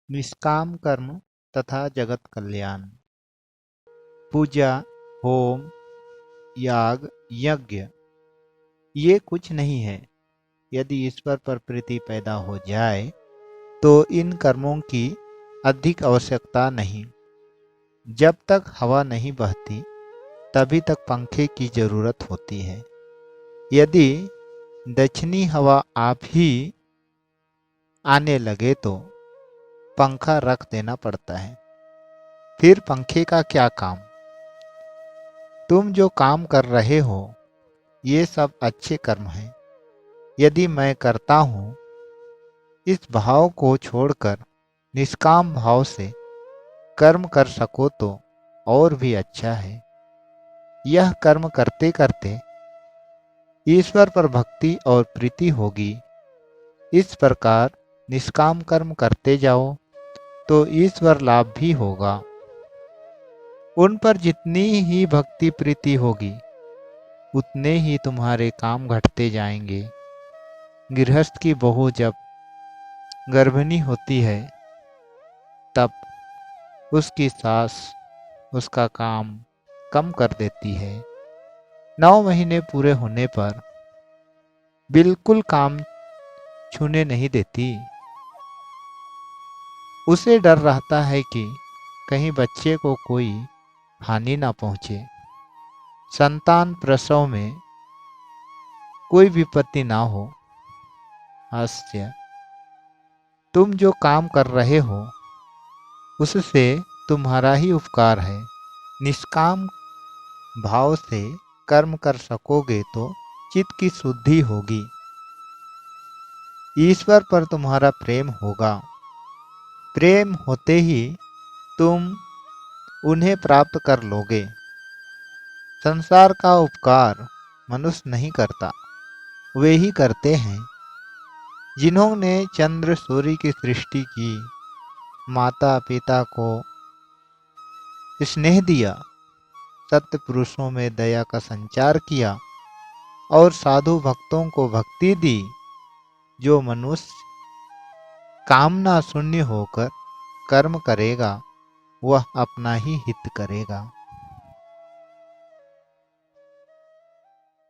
निष्काम कर्म तथा जगत कल्याण। पूजा, होम, याग, यज्ञ ये कुछ नहीं है। यदि ईश्वर पर प्रीति पैदा हो जाए तो इन कर्मों की अधिक आवश्यकता नहीं। जब तक हवा नहीं बहती तभी तक पंखे की जरूरत होती है। यदि दक्षिणी हवा आप ही आने लगे तो पंखा रख देना पड़ता है। फिर पंखे का क्या काम? तुम जो काम कर रहे हो ये सब अच्छे कर्म हैं। यदि मैं करता हूँ इस भाव को छोड़कर निष्काम भाव से कर्म कर सको तो और भी अच्छा है। यह कर्म करते करते ईश्वर पर भक्ति और प्रीति होगी। इस प्रकार निष्काम कर्म करते जाओ तो ईश्वर लाभ भी होगा। उन पर जितनी ही भक्ति प्रीति होगी उतने ही तुम्हारे काम घटते जाएंगे। गृहस्थ की बहू जब गर्भिणी होती है तब उसकी सास उसका काम कम कर देती है। 9 महीने पूरे होने पर बिल्कुल काम छूने नहीं देती। उसे डर रहता है कि कहीं बच्चे को कोई हानि ना पहुंचे, संतान प्रसव में कोई विपत्ति ना हो। हास्य। तुम जो काम कर रहे हो उससे तुम्हारा ही उपकार है। निष्काम भाव से कर्म कर सकोगे तो चित्त की शुद्धि होगी। ईश्वर पर तुम्हारा प्रेम होगा। प्रेम होते ही तुम उन्हें प्राप्त कर लोगे। संसार का उपकार मनुष्य नहीं करता, वे ही करते हैं जिन्होंने चंद्र सूर्य की सृष्टि की, माता पिता को स्नेह दिया, सत्य पुरुषों में दया का संचार किया और साधु भक्तों को भक्ति दी। जो मनुष्य कामना शून्य होकर कर्म करेगा वह अपना ही हित करेगा।